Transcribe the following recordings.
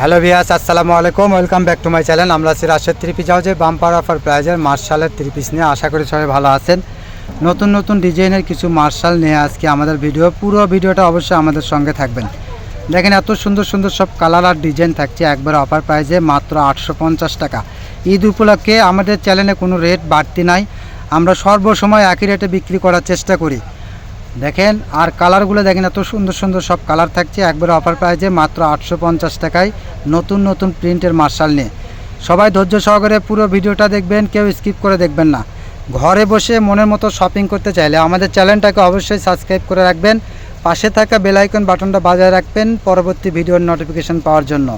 Hello ভিয়াস, আসসালামু আলাইকুম। Welcome back to my channel. আমরা আছি রাজশাহী থ্রি পিস হাউসে বাম্পার অফার প্রাইজের মার্শালের থ্রি পিস নিয়ে। আশা করি সবাই ভালো আছেন। নতুন নতুন ডিজাইনের কিছু মার্শাল নিয়ে আজকে আমাদের পুরো ভিডিওটা অবশ্যই আমাদের সঙ্গে থাকবেন। দেখেন এত সুন্দর সুন্দর সব কালার আর ডিজাইন থাকছে একবার অফার প্রাইজে মাত্র 850 টাকা। ঈদ উপলক্ষে আমাদের চ্যানেলে কোনো রেট বাড়তি নাই, আমরা সর্বসময় একই রেটে বিক্রি করার চেষ্টা করি। দেখেন আর কালারগুলো দেখেন এত সুন্দর সুন্দর সব কালার থাকছে একবার অফার প্রাইজে মাত্র 850 টাকায় নতুন নতুন প্রিন্টের মার্শাল নিয়ে। সবাই ধৈর্য সহকারে পুরো ভিডিওটা দেখবেন, কেউ স্কিপ করে দেখবেন না। ঘরে বসে মনের মতো শপিং করতে চাইলে আমাদের চ্যানেলটাকে অবশ্যই সাবস্ক্রাইব করে রাখবেন, পাশে থাকা বেল আইকন বাটনটা বাজায় রাখবেন পরবর্তী ভিডিওর নোটিফিকেশন পাওয়ার জন্য।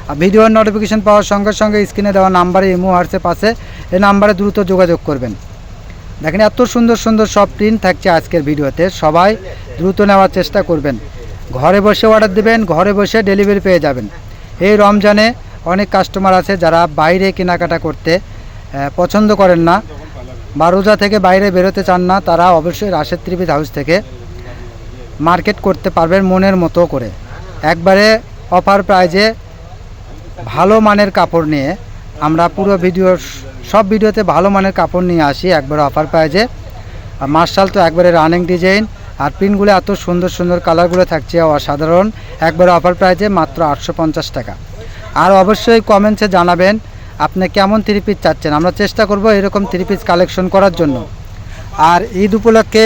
আর ভিডিওর নোটিফিকেশন পাওয়ার সঙ্গে সঙ্গে স্ক্রিনে দেওয়া নাম্বারে ইমো হোয়াটসঅ্যাপ আছে, এই নাম্বারে দ্রুত যোগাযোগ করবেন। দেখেন এত সুন্দর সুন্দর সব প্রিন্ট থাকছে আজকের ভিডিওতে, সবাই দ্রুত নেওয়ার চেষ্টা করবেন। ঘরে বসে অর্ডার দেবেন, ঘরে বসে ডেলিভারি পেয়ে যাবেন। এই রমজানে অনেক কাস্টমার আছে যারা বাইরে কেনাকাটা করতে পছন্দ করেন না বা রোজা থেকে বাইরে বেরোতে চান না, তারা অবশ্যই রাশেদ থ্রি পিস হাউস থেকে মার্কেট করতে পারবেন মনের মতো করে। একবারে অফার প্রাইজে ভালো মানের কাপড় নিয়ে আমরা পুরো সব ভিডিওতে ভালো মানের কাপড় নিয়ে আসি একবার অফার প্রাইজে। মার্শাল তো একবারে রানিং ডিজাইন আর প্রিন্টগুলো এত সুন্দর সুন্দর কালারগুলো থাকছে অসাধারণ। একবারে অফার প্রাইজে মাত্র 850 টাকা। আর অবশ্যই কমেন্টসে জানাবেন আপনি কেমন থ্রি পিস চাচ্ছেন, আমরা চেষ্টা করব এরকম থ্রি পিস কালেকশন করার জন্য। আর ঈদ উপলক্ষে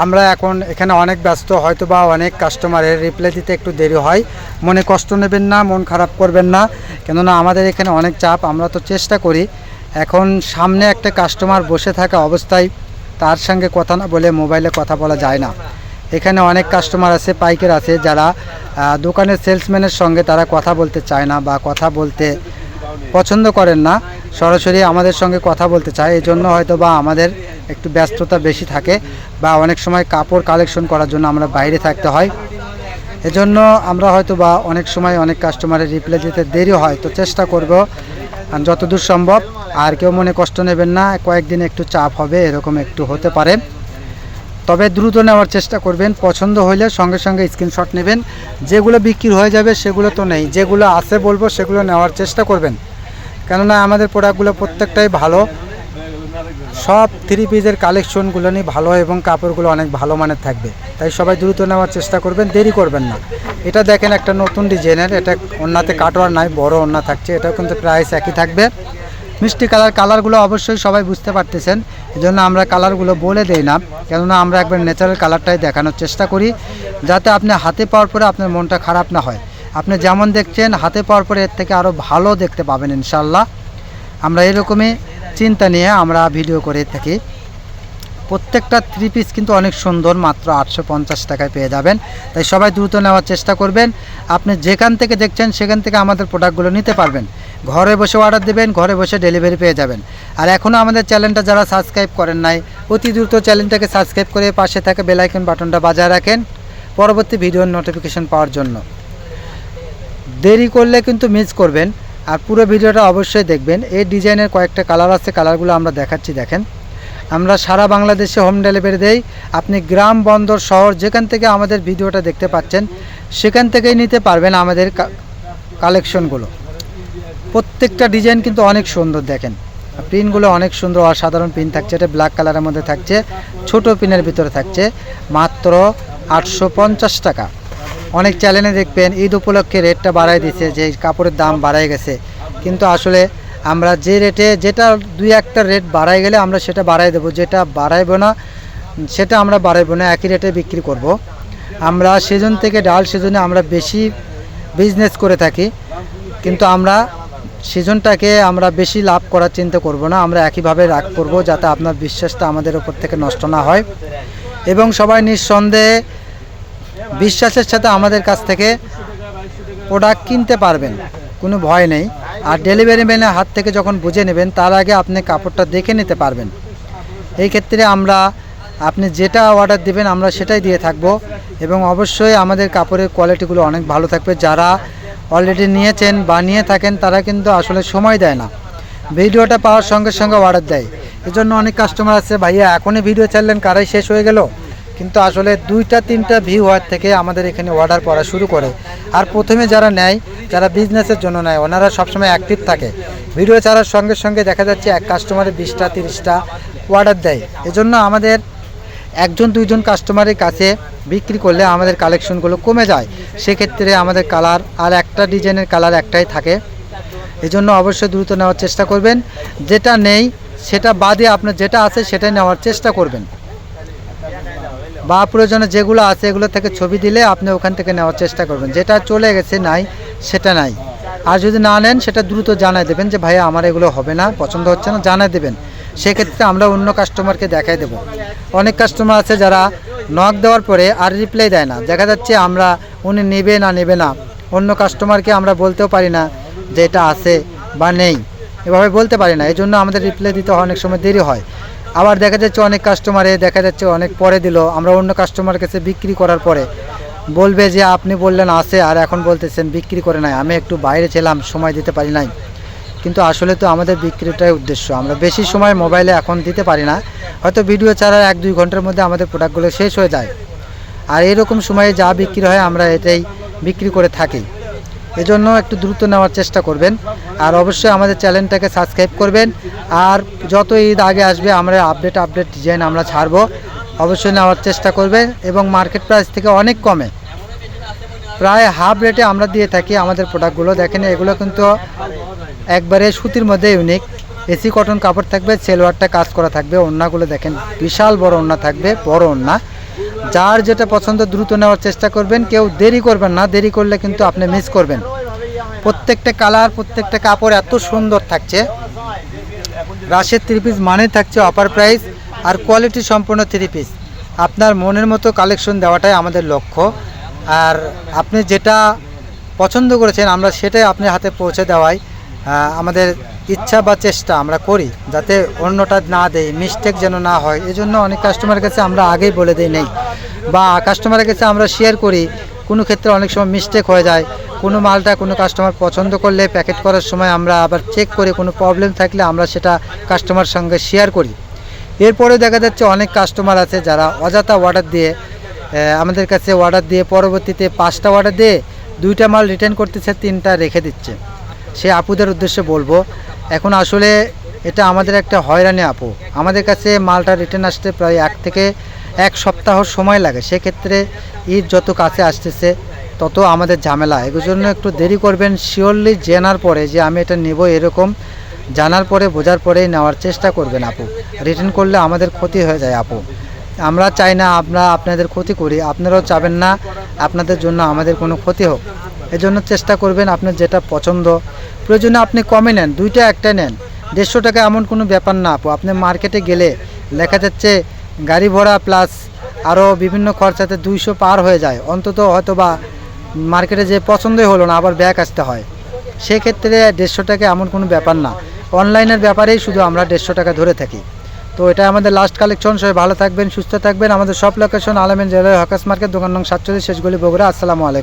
আমরা এখন এখানে অনেক ব্যস্ত, হয়তো বা অনেক কাস্টমারের রিপ্লাই দিতে একটু দেরি হয়, মনে কষ্ট নেবেন না, মন খারাপ করবেন না, কেননা আমাদের এখানে অনেক চাপ। আমরা তো চেষ্টা করি, এখন সামনে একটা কাস্টমার বসে থাকা অবস্থায় তার সঙ্গে কথা না বলে মোবাইলে কথা বলা যায় না। এখানে অনেক কাস্টমার আছে, পাইকার আছে যারা দোকানের সেলসম্যানের সঙ্গে তারা কথা বলতে চায় না বা কথা বলতে পছন্দ করেন না, সরাসরি আমাদের সঙ্গে কথা বলতে চায়। এই জন্য হয়তো বা আমাদের একটু ব্যস্ততা বেশি থাকে বা অনেক সময় কাপড় কালেকশন করার জন্য আমরা বাইরে থাকতে হয়। এজন্য আমরা হয়তো বা অনেক সময় অনেক কাস্টমারের রিপ্লাই দিতে দেরি হয়। তো চেষ্টা করব যতদূর সম্ভব, আর কেউ মনে কষ্ট নেবেন না, কয়েকদিন একটু চাপ হবে, এরকম একটু হতে পারে, তবে দ্রুত নেওয়ার চেষ্টা করবেন। পছন্দ হলে সঙ্গে সঙ্গে স্ক্রিনশট নেবেন। যেগুলো বিক্রি হয়ে যাবে সেগুলো তো নেই, যেগুলো আছে বলবো সেগুলো নেওয়ার চেষ্টা করবেন, কেননা আমাদের প্রোডাক্টগুলো প্রত্যেকটাই ভালো। সব থ্রি পিসের কালেকশনগুলো নিয়ে ভালো এবং কাপড়গুলো অনেক ভালো মানের থাকবে, তাই সবাই দ্রুত নেওয়ার চেষ্টা করবেন, দেরি করবেন না। এটা দেখেন একটা নতুন ডিজাইনের, এটা ওন্নাতে কাটওয়ার নাই, বড় ওন্না থাকছে, এটাও কিন্তু প্রাইস একই থাকবে। মিষ্টি কালারগুলো অবশ্যই সবাই বুঝতে পারতেছেন, এই জন্য আমরা কালারগুলো বলে দেই না, কেননা আমরা একবার ন্যাচারাল কালারটাই দেখানোর চেষ্টা করি, যাতে আপনি হাতে পাওয়ার পরে আপনার মনটা খারাপ না হয়। আপনি যেমন দেখছেন হাতে পাওয়ার পরে এর থেকে আরও ভালো দেখতে পাবেন ইনশাল্লাহ। আমরা এরকমই চিন্তা নিয়ে আমরা ভিডিও করে থাকি। প্রত্যেকটা থ্রি পিস কিন্তু অনেক সুন্দর, মাত্র 850 টাকায় পেয়ে যাবেন, তাই সবাই দ্রুত নেওয়ার চেষ্টা করবেন। আপনি যেখান থেকে দেখছেন সেখান থেকে আমাদের প্রোডাক্টগুলো নিতে পারবেন। ঘরে বসে অর্ডার দেবেন, ঘরে বসে ডেলিভারি পেয়ে যাবেন। আর এখনও আমাদের চ্যানেলটা যারা সাবস্ক্রাইব করেন নাই, অতি দ্রুত চ্যানেলটাকে সাবস্ক্রাইব করে পাশে থাকা বেল আইকন বাটনটা বাজায় রাখেন পরবর্তী ভিডিওর নোটিফিকেশন পাওয়ার জন্য। দেরি করলে কিন্তু মিস করবেন। আর পুরো ভিডিওটা অবশ্যই দেখবেন। এই ডিজাইনের কয়েকটা কালার আছে, কালারগুলো আমরা দেখাচ্ছি। দেখেন আমরা সারা বাংলাদেশে হোম ডেলিভারি দেই। আপনি গ্রাম, বন্দর, শহর যেখান থেকে আমাদের ভিডিওটা দেখতে পাচ্ছেন সেখান থেকেই নিতে পারবেন আমাদের কালেকশনগুলো। প্রত্যেকটা ডিজাইন কিন্তু অনেক সুন্দর, দেখেন প্রিন্টগুলো অনেক সুন্দর, অসাধারণ প্রিন্ট থাকছে। এটা ব্ল্যাক কালারের মধ্যে থাকছে, ছোট পিনের ভিতরে থাকছে, মাত্র 850 টাকা। অনেক চ্যানেলে দেখবেন ঈদ উপলক্ষে রেটটা বাড়াই দিচ্ছে, যে কাপড়ের দাম বাড়াই গেছে, কিন্তু আসলে আমরা যে রেটে, যেটা দুই একটা রেট বাড়াই গেলে আমরা সেটা বাড়াই দেবো, যেটা বাড়াইবো না সেটা আমরা বাড়াইবো না, একই রেটে বিক্রি করব। আমরা সিজন থেকে ডাল সিজনে আমরা বেশি বিজনেস করে থাকি, কিন্তু আমরা সিজনটাকে আমরা বেশি লাভ করার চিন্তা করব না, আমরা একইভাবে রাগ করব, যাতে আপনার বিশ্বাসটা আমাদের উপর থেকে নষ্ট না হয় এবং সবাই নিঃসন্দেহে বিশ্বাসের সাথে আমাদের কাছ থেকে প্রোডাক্ট কিনতে পারবেন, কোনো ভয় নেই। আর ডেলিভারি ম্যানের হাত থেকে যখন বুঝে নেবেন তার আগে আপনি কাপড়টা দেখে নিতে পারবেন। এই ক্ষেত্রে আপনি যেটা অর্ডার দেবেন আমরা সেটাই দিয়ে থাকব এবং অবশ্যই আমাদের কাপড়ের কোয়ালিটিগুলো অনেক ভালো থাকবে। যারা অলরেডি নিয়েছেন বা নিয়ে থাকেন তারা কিন্তু আসলে সময় দেয় না, ভিডিওটা পাওয়ার সঙ্গে সঙ্গে অর্ডার দেয়। এজন্য অনেক কাস্টমার আছে, ভাইয়া এখনই ভিডিও ছাড়লেন, কারাই শেষ হয়ে গেল, কিন্তু আসলে 2-3টা ভিউ হওয়ার থেকে আমাদের এখানে অর্ডার করা শুরু করে। আর প্রথমে যারা নেয় যারা বিজনেসের জন্য নেয় ওনারা সবসময় অ্যাক্টিভ থাকে। ভিডিও ছাড়ার সঙ্গে সঙ্গে দেখা যাচ্ছে এক কাস্টমারে 20টা 30টা অর্ডার দেয়। এজন্য আমাদের একজন দুইজন কাস্টমারের কাছে বিক্রি করলে আমাদের কালেকশনগুলো কমে যায়। সেক্ষেত্রে আমাদের কালার আর একটা ডিজাইনের কালার একটাই থাকে। এজন্য অবশ্যই দ্রুত নেওয়ার চেষ্টা করবেন। যেটা নেই সেটা বাদে আপনার যেটা আছে সেটাই নেওয়ার চেষ্টা করবেন, বা প্রয়োজনে যেগুলো আছে এগুলো থেকে ছবি দিলে আপনি ওখান থেকে নেওয়ার চেষ্টা করবেন। যেটা চলে গেছে নাই সেটা নাই। আর যদি না নেন সেটা দ্রুত জানাই দেবেন যে ভাইয়া আমার এগুলো হবে না, পছন্দ হচ্ছে না, জানাই দেবেন। সেক্ষেত্রে আমরা অন্য কাস্টমারকে দেখাই দেব। অনেক কাস্টমার আছে যারা নক দেওয়ার পরে আর রিপ্লাই দেয় না, দেখা যাচ্ছে আমরা উনি নেবে না অন্য কাস্টমারকে আমরা বলতেও পারি না যে এটা আছে বা নেই, এভাবে বলতে পারি না। এই জন্য আমাদের রিপ্লাই দিতে অনেক সময় দেরি হয়। আবার দেখা যাচ্ছে অনেক কাস্টমারে দেখা যাচ্ছে অনেক পরে দিল, আমরা অন্য কাস্টমার কাছে বিক্রি করার পরে বলবে যে আপনি বললেন আছে আর এখন বলতেছেন বিক্রি করে নাই, আমি একটু বাইরে ছিলাম সময় দিতে পারি নাই। কিন্তু আসলে তো আমাদের বিক্রিটাই উদ্দেশ্য, আমরা বেশি সময় মোবাইলে এখন দিতে পারি না। হয়তো ভিডিও ছাড়ার 1-2 ঘন্টার মধ্যে আমাদের প্রোডাক্টগুলো শেষ হয়ে যায়। আর এরকম সময়ে যা বিক্রি হয় আমরা এটাই বিক্রি করে থাকি। এজন্য একটু দ্রুত নেওয়ার চেষ্টা করবেন। আর অবশ্যই আমাদের চ্যানেলটাকে সাবস্ক্রাইব করবেন। আর যত ঈদ আগে আসবে আমরা আপডেট ডিজাইন আমরা ছাড়বো, অবশ্যই নেওয়ার চেষ্টা করবেন। এবং মার্কেট প্রাইস থেকে অনেক কমে, প্রায় হাফ রেটে আমরা দিয়ে থাকি আমাদের প্রোডাক্টগুলো। দেখেন এগুলো কিন্তু একবারে সুতির মধ্যে ইউনিক, এসি কটন কাপড় থাকবে, সেলোয়ারটা কাজ করা থাকবে। ওড়নাগুলো দেখেন বিশাল বড় ওড়না থাকবে, বড় ওড়না। যার যেটা পছন্দ দ্রুত নেওয়ার চেষ্টা করবেন, কেউ দেরি করবেন না, দেরি করলে কিন্তু আপনি মিস করবেন। প্রত্যেকটা কালার প্রত্যেকটা কাপড় এত সুন্দর থাকছে। রাশের 3 পিস মানে থাকছে অফার প্রাইস আর কোয়ালিটি সম্পন্ন 3 পিস। আপনার মনের মতো কালেকশন দেওয়াটাই আমাদের লক্ষ্য। আর আপনি যেটা পছন্দ করেছেন আমরা সেটাই আপনার হাতে পৌঁছে দেওয়াই আমাদের ইচ্ছা বা চেষ্টা আমরা করি, যাতে অন্যটা না দেয়, মিস্টেক যেন না হয়। এই জন্য অনেক কাস্টমারের কাছে আমরা আগেই বলে দিই নেই, বা কাস্টমারের কাছে আমরা শেয়ার করি। কোনো ক্ষেত্রে অনেক সময় মিস্টেক হয়ে যায়, কোনো মালটা কোনো কাস্টমার পছন্দ করলে প্যাকেট করার সময় আমরা আবার চেক করে কোনো প্রবলেম থাকলে আমরা সেটা কাস্টমার সঙ্গে শেয়ার করি। এরপরে দেখা যাচ্ছে অনেক কাস্টমার আছে যারা অযথা অর্ডার দিয়ে আমাদের কাছে অর্ডার দিয়ে পরবর্তীতে 5টা অর্ডার দিয়ে 2টা মাল রিটার্ন করতেছে, 3টা রেখে দিচ্ছে। সে আপুদের উদ্দেশ্যে বলবো, এখন আসলে এটা আমাদের একটা হয়রানি আপু। আমাদের কাছে মালটা রিটার্ন আসতে প্রায় 1 থেকে 1 সপ্তাহ সময় লাগে। সেক্ষেত্রে ঈদ যত কাছে আসতেছে তত আমাদের ঝামেলা। এর জন্য একটু দেরি করবেন। শিওরলি জানার পরে যে আমি এটা নেব, এরকম জানার পরে বোঝার পরেই নেওয়ার চেষ্টা করবেন আপু। রিটার্ন করলে আমাদের ক্ষতি হয়ে যায় আপু। আমরা চাই না আমরা আপনাদের ক্ষতি করি, আপনারাও চাবেন না আপনাদের জন্য আমাদের কোনো ক্ষতি হোক। এজন্য চেষ্টা করবেন আপনার যেটা পছন্দ, প্রয়োজনে আপনি কমে নেন, 2টা একটা নেন। 150 টাকা এমন কোনো ব্যাপার না আপু। আপনি মার্কেটে গেলে লেখা যাচ্ছে গাড়ি ভাড়া প্লাস আরও বিভিন্ন খরচাতে 200 পার হয়ে যায় অন্তত। হয়তো বা মার্কেটে যে পছন্দই হলো না আবার ব্যাক আসতে হয়। সেক্ষেত্রে 150 টাকা এমন কোনো ব্যাপার না। অনলাইনের ব্যাপারেই শুধু আমরা 150 টাকা ধরে থাকি। তো এটা আমাদের লাস্ট কালেকশন। সবাই ভালো থাকবেন, সুস্থ থাকবেন। আমাদের সব লোকেশন আলামিন জুয়েলারি হকার্স মার্কেট, দোকান নং 47, শেষগলি, বগুড়া। আসসালামু আলাইকুম।